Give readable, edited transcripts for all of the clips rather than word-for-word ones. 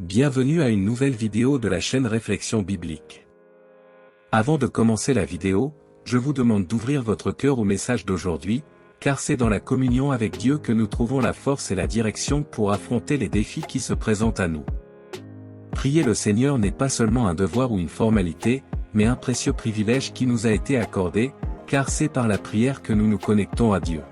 Bienvenue à une nouvelle vidéo de la chaîne Réflexion Biblique. Avant de commencer la vidéo, je vous demande d'ouvrir votre cœur au message d'aujourd'hui, car c'est dans la communion avec Dieu que nous trouvons la force et la direction pour affronter les défis qui se présentent à nous. Prier le Seigneur n'est pas seulement un devoir ou une formalité, mais un précieux privilège qui nous a été accordé, car c'est par la prière que nous nous connectons à Dieu.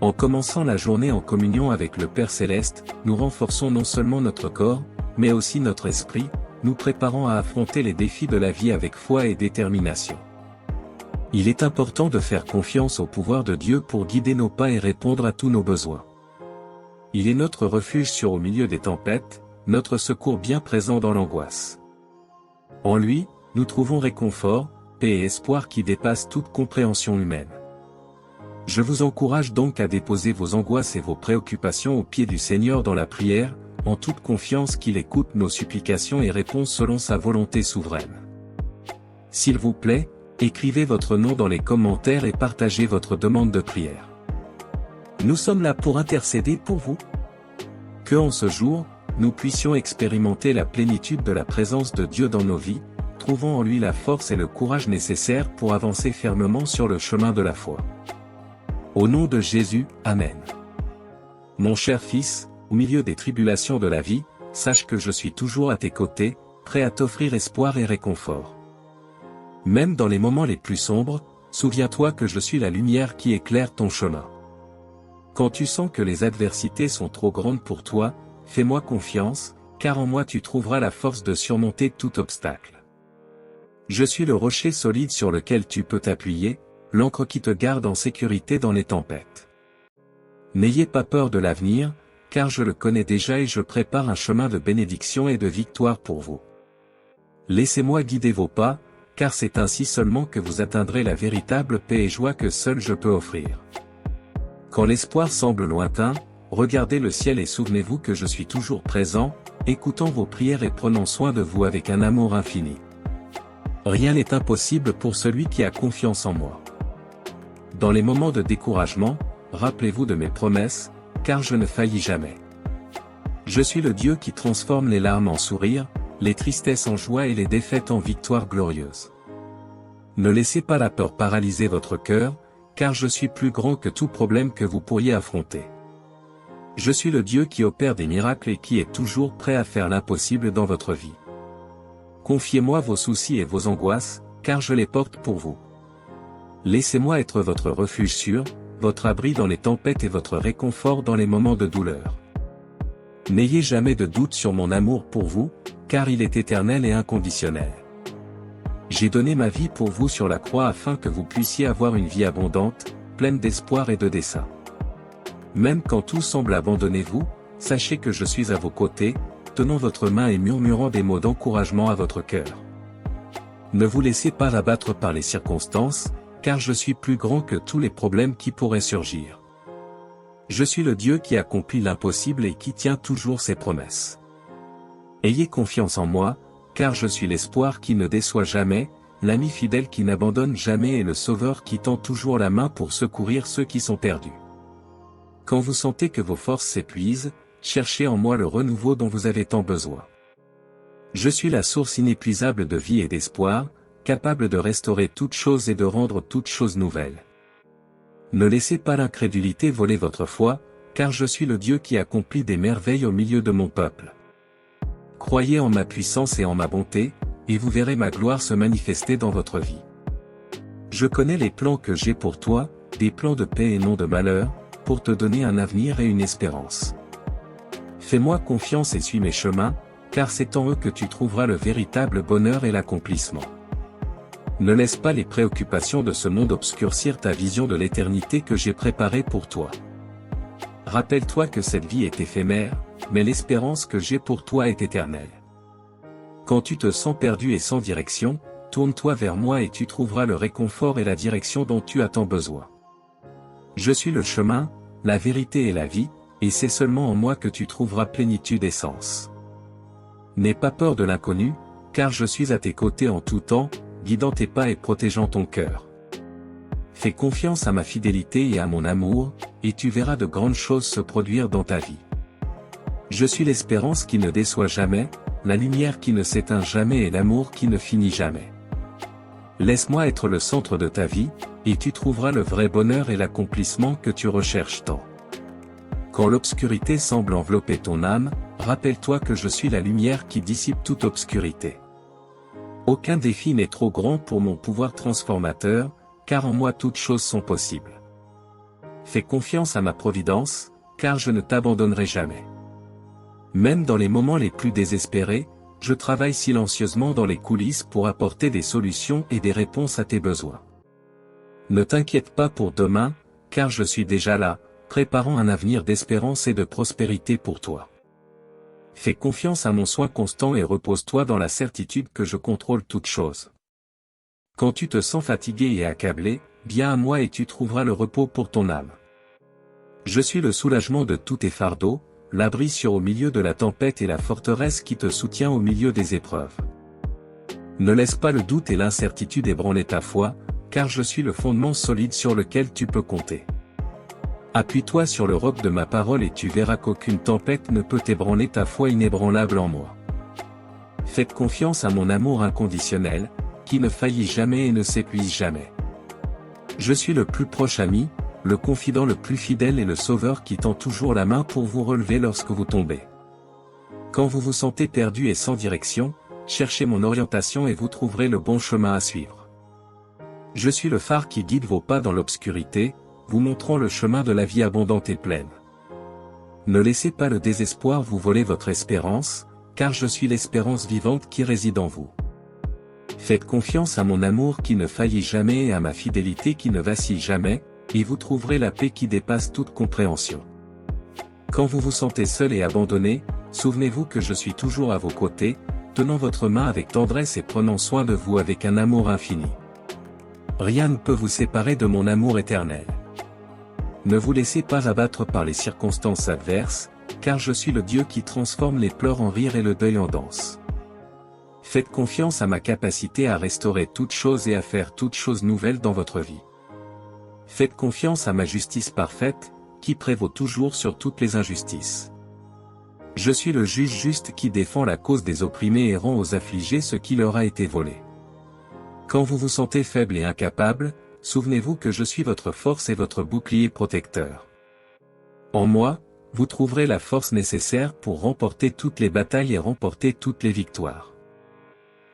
En commençant la journée en communion avec le Père Céleste, nous renforçons non seulement notre corps, mais aussi notre esprit, nous préparant à affronter les défis de la vie avec foi et détermination. Il est important de faire confiance au pouvoir de Dieu pour guider nos pas et répondre à tous nos besoins. Il est notre refuge au milieu des tempêtes, notre secours bien présent dans l'angoisse. En lui, nous trouvons réconfort, paix et espoir qui dépassent toute compréhension humaine. Je vous encourage donc à déposer vos angoisses et vos préoccupations aux pieds du Seigneur dans la prière, en toute confiance qu'il écoute nos supplications et répond selon sa volonté souveraine. S'il vous plaît, écrivez votre nom dans les commentaires et partagez votre demande de prière. Nous sommes là pour intercéder pour vous. Que en ce jour, nous puissions expérimenter la plénitude de la présence de Dieu dans nos vies, trouvant en lui la force et le courage nécessaires pour avancer fermement sur le chemin de la foi. Au nom de Jésus, Amen. Mon cher fils, au milieu des tribulations de la vie, sache que je suis toujours à tes côtés, prêt à t'offrir espoir et réconfort. Même dans les moments les plus sombres, souviens-toi que je suis la lumière qui éclaire ton chemin. Quand tu sens que les adversités sont trop grandes pour toi, fais-moi confiance, car en moi tu trouveras la force de surmonter tout obstacle. Je suis le rocher solide sur lequel tu peux t'appuyer, l'ancre qui te garde en sécurité dans les tempêtes. N'ayez pas peur de l'avenir, car je le connais déjà et je prépare un chemin de bénédiction et de victoire pour vous. Laissez-moi guider vos pas, car c'est ainsi seulement que vous atteindrez la véritable paix et joie que seul je peux offrir. Quand l'espoir semble lointain, regardez le ciel et souvenez-vous que je suis toujours présent, écoutant vos prières et prenant soin de vous avec un amour infini. Rien n'est impossible pour celui qui a confiance en moi. Dans les moments de découragement, rappelez-vous de mes promesses, car je ne faillis jamais. Je suis le Dieu qui transforme les larmes en sourires, les tristesses en joie et les défaites en victoire glorieuse. Ne laissez pas la peur paralyser votre cœur, car je suis plus grand que tout problème que vous pourriez affronter. Je suis le Dieu qui opère des miracles et qui est toujours prêt à faire l'impossible dans votre vie. Confiez-moi vos soucis et vos angoisses, car je les porte pour vous. Laissez-moi être votre refuge sûr, votre abri dans les tempêtes et votre réconfort dans les moments de douleur. N'ayez jamais de doute sur mon amour pour vous, car il est éternel et inconditionnel. J'ai donné ma vie pour vous sur la croix afin que vous puissiez avoir une vie abondante, pleine d'espoir et de dessein. Même quand tout semble abandonner vous, sachez que je suis à vos côtés, tenant votre main et murmurant des mots d'encouragement à votre cœur. Ne vous laissez pas abattre par les circonstances, car je suis plus grand que tous les problèmes qui pourraient surgir. Je suis le Dieu qui accomplit l'impossible et qui tient toujours ses promesses. Ayez confiance en moi, car je suis l'espoir qui ne déçoit jamais, l'ami fidèle qui n'abandonne jamais et le sauveur qui tend toujours la main pour secourir ceux qui sont perdus. Quand vous sentez que vos forces s'épuisent, cherchez en moi le renouveau dont vous avez tant besoin. Je suis la source inépuisable de vie et d'espoir, capable de restaurer toutes choses et de rendre toutes choses nouvelles. Ne laissez pas l'incrédulité voler votre foi, car je suis le Dieu qui accomplit des merveilles au milieu de mon peuple. Croyez en ma puissance et en ma bonté, et vous verrez ma gloire se manifester dans votre vie. Je connais les plans que j'ai pour toi, des plans de paix et non de malheur, pour te donner un avenir et une espérance. Fais-moi confiance et suis mes chemins, car c'est en eux que tu trouveras le véritable bonheur et l'accomplissement. Ne laisse pas les préoccupations de ce monde obscurcir ta vision de l'éternité que j'ai préparée pour toi. Rappelle-toi que cette vie est éphémère, mais l'espérance que j'ai pour toi est éternelle. Quand tu te sens perdu et sans direction, tourne-toi vers moi et tu trouveras le réconfort et la direction dont tu as tant besoin. Je suis le chemin, la vérité et la vie, et c'est seulement en moi que tu trouveras plénitude et sens. N'aie pas peur de l'inconnu, car je suis à tes côtés en tout temps, guidant tes pas et protégeant ton cœur. Fais confiance à ma fidélité et à mon amour, et tu verras de grandes choses se produire dans ta vie. Je suis l'espérance qui ne déçoit jamais, la lumière qui ne s'éteint jamais et l'amour qui ne finit jamais. Laisse-moi être le centre de ta vie, et tu trouveras le vrai bonheur et l'accomplissement que tu recherches tant. Quand l'obscurité semble envelopper ton âme, rappelle-toi que je suis la lumière qui dissipe toute obscurité. Aucun défi n'est trop grand pour mon pouvoir transformateur, car en moi toutes choses sont possibles. Fais confiance à ma providence, car je ne t'abandonnerai jamais. Même dans les moments les plus désespérés, je travaille silencieusement dans les coulisses pour apporter des solutions et des réponses à tes besoins. Ne t'inquiète pas pour demain, car je suis déjà là, préparant un avenir d'espérance et de prospérité pour toi. Fais confiance à mon soin constant et repose-toi dans la certitude que je contrôle toutes choses. Quand tu te sens fatigué et accablé, viens à moi et tu trouveras le repos pour ton âme. Je suis le soulagement de tous tes fardeaux, l'abri sûr au milieu de la tempête et la forteresse qui te soutient au milieu des épreuves. Ne laisse pas le doute et l'incertitude ébranler ta foi, car je suis le fondement solide sur lequel tu peux compter. Appuie-toi sur le roc de ma parole et tu verras qu'aucune tempête ne peut ébranler ta foi inébranlable en moi. Faites confiance à mon amour inconditionnel, qui ne faillit jamais et ne s'épuise jamais. Je suis le plus proche ami, le confident le plus fidèle et le sauveur qui tend toujours la main pour vous relever lorsque vous tombez. Quand vous vous sentez perdu et sans direction, cherchez mon orientation et vous trouverez le bon chemin à suivre. Je suis le phare qui guide vos pas dans l'obscurité, vous montrant le chemin de la vie abondante et pleine. Ne laissez pas le désespoir vous voler votre espérance, car je suis l'espérance vivante qui réside en vous. Faites confiance à mon amour qui ne faillit jamais et à ma fidélité qui ne vacille jamais, et vous trouverez la paix qui dépasse toute compréhension. Quand vous vous sentez seul et abandonné, souvenez-vous que je suis toujours à vos côtés, tenant votre main avec tendresse et prenant soin de vous avec un amour infini. Rien ne peut vous séparer de mon amour éternel. Ne vous laissez pas abattre par les circonstances adverses, car je suis le Dieu qui transforme les pleurs en rire et le deuil en danse. Faites confiance à ma capacité à restaurer toutes choses et à faire toutes choses nouvelles dans votre vie. Faites confiance à ma justice parfaite, qui prévaut toujours sur toutes les injustices. Je suis le juge juste qui défend la cause des opprimés et rend aux affligés ce qui leur a été volé. Quand vous vous sentez faible et incapable, souvenez-vous que je suis votre force et votre bouclier protecteur. En moi, vous trouverez la force nécessaire pour remporter toutes les batailles et remporter toutes les victoires.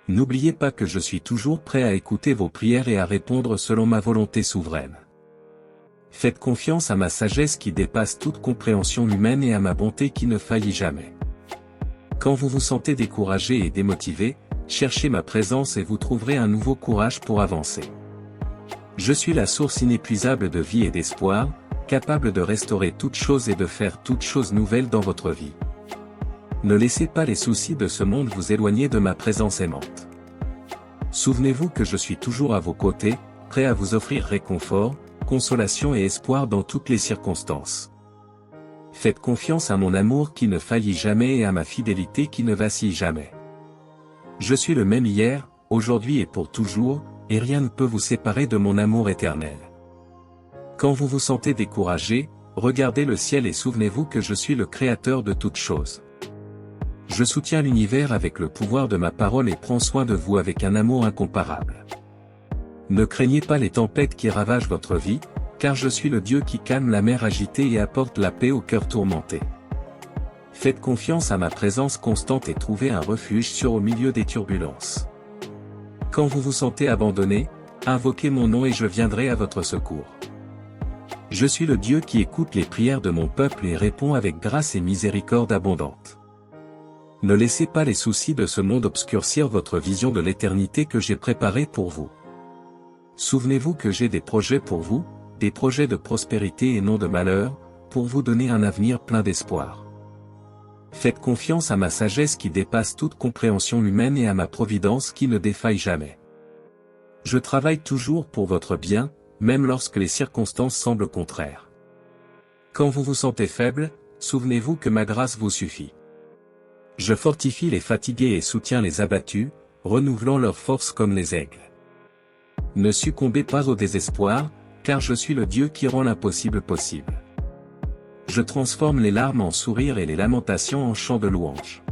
N'oubliez pas que je suis toujours prêt à écouter vos prières et à répondre selon ma volonté souveraine. Faites confiance à ma sagesse qui dépasse toute compréhension humaine et à ma bonté qui ne faillit jamais. Quand vous vous sentez découragé et démotivé, cherchez ma présence et vous trouverez un nouveau courage pour avancer. Je suis la source inépuisable de vie et d'espoir, capable de restaurer toutes choses et de faire toutes choses nouvelles dans votre vie. Ne laissez pas les soucis de ce monde vous éloigner de ma présence aimante. Souvenez-vous que je suis toujours à vos côtés, prêt à vous offrir réconfort, consolation et espoir dans toutes les circonstances. Faites confiance à mon amour qui ne faillit jamais et à ma fidélité qui ne vacille jamais. Je suis le même hier, aujourd'hui et pour toujours, et rien ne peut vous séparer de mon amour éternel. Quand vous vous sentez découragé, regardez le ciel et souvenez-vous que je suis le créateur de toutes choses. Je soutiens l'univers avec le pouvoir de ma parole et prends soin de vous avec un amour incomparable. Ne craignez pas les tempêtes qui ravagent votre vie, car je suis le Dieu qui calme la mer agitée et apporte la paix au cœur tourmenté. Faites confiance à ma présence constante et trouvez un refuge sûr au milieu des turbulences. Quand vous vous sentez abandonné, invoquez mon nom et je viendrai à votre secours. Je suis le Dieu qui écoute les prières de mon peuple et répond avec grâce et miséricorde abondante. Ne laissez pas les soucis de ce monde obscurcir votre vision de l'éternité que j'ai préparée pour vous. Souvenez-vous que j'ai des projets pour vous, des projets de prospérité et non de malheur, pour vous donner un avenir plein d'espoir. Faites confiance à ma sagesse qui dépasse toute compréhension humaine et à ma providence qui ne défaille jamais. Je travaille toujours pour votre bien, même lorsque les circonstances semblent contraires. Quand vous vous sentez faible, souvenez-vous que ma grâce vous suffit. Je fortifie les fatigués et soutiens les abattus, renouvelant leur force comme les aigles. Ne succombez pas au désespoir, car je suis le Dieu qui rend l'impossible possible. je transforme les larmes en sourires et les lamentations en chants de louange.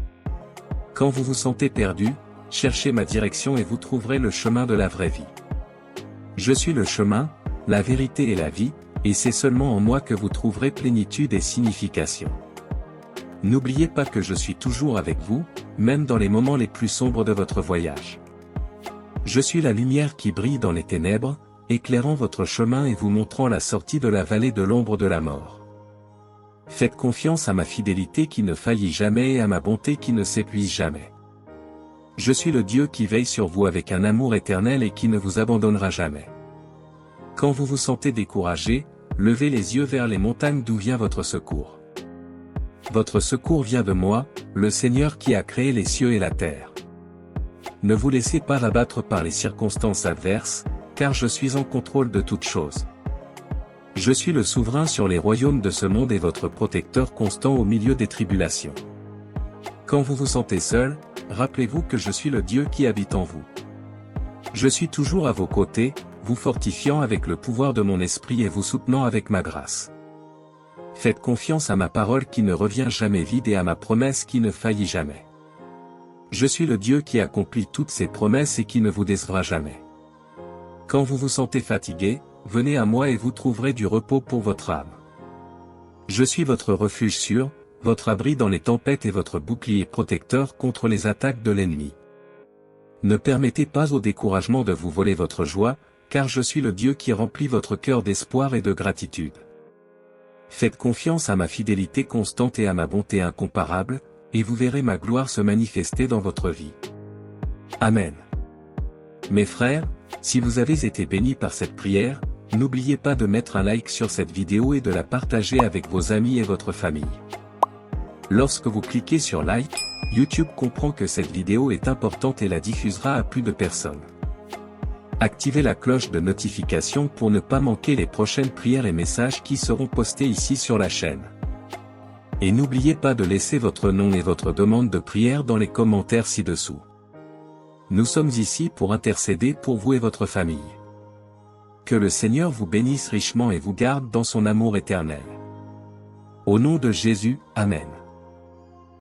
Quand vous vous sentez perdu, cherchez ma direction et vous trouverez le chemin de la vraie vie. Je suis le chemin, la vérité et la vie, et c'est seulement en moi que vous trouverez plénitude et signification. N'oubliez pas que je suis toujours avec vous, même dans les moments les plus sombres de votre voyage. Je suis la lumière qui brille dans les ténèbres, éclairant votre chemin et vous montrant la sortie de la vallée de l'ombre de la mort. Faites confiance à ma fidélité qui ne faillit jamais et à ma bonté qui ne s'épuise jamais. Je suis le Dieu qui veille sur vous avec un amour éternel et qui ne vous abandonnera jamais. Quand vous vous sentez découragé, levez les yeux vers les montagnes d'où vient votre secours. Votre secours vient de moi, le Seigneur qui a créé les cieux et la terre. Ne vous laissez pas abattre par les circonstances adverses, car je suis en contrôle de toutes choses. Je suis le souverain sur les royaumes de ce monde et votre protecteur constant au milieu des tribulations. Quand vous vous sentez seul, rappelez-vous que je suis le Dieu qui habite en vous. Je suis toujours à vos côtés, vous fortifiant avec le pouvoir de mon esprit et vous soutenant avec ma grâce. Faites confiance à ma parole qui ne revient jamais vide et à ma promesse qui ne faillit jamais. Je suis le Dieu qui accomplit toutes ses promesses et qui ne vous décevra jamais. Quand vous vous sentez fatigué, venez à moi et vous trouverez du repos pour votre âme. Je suis votre refuge sûr, votre abri dans les tempêtes et votre bouclier protecteur contre les attaques de l'ennemi. Ne permettez pas au découragement de vous voler votre joie, car je suis le Dieu qui remplit votre cœur d'espoir et de gratitude. Faites confiance à ma fidélité constante et à ma bonté incomparable, et vous verrez ma gloire se manifester dans votre vie. Amen. Mes frères, si vous avez été bénis par cette prière, n'oubliez pas de mettre un like sur cette vidéo et de la partager avec vos amis et votre famille. Lorsque vous cliquez sur like, YouTube comprend que cette vidéo est importante et la diffusera à plus de personnes. Activez la cloche de notification pour ne pas manquer les prochaines prières et messages qui seront postés ici sur la chaîne. Et n'oubliez pas de laisser votre nom et votre demande de prière dans les commentaires ci-dessous. Nous sommes ici pour intercéder pour vous et votre famille. Que le Seigneur vous bénisse richement et vous garde dans son amour éternel. Au nom de Jésus, Amen.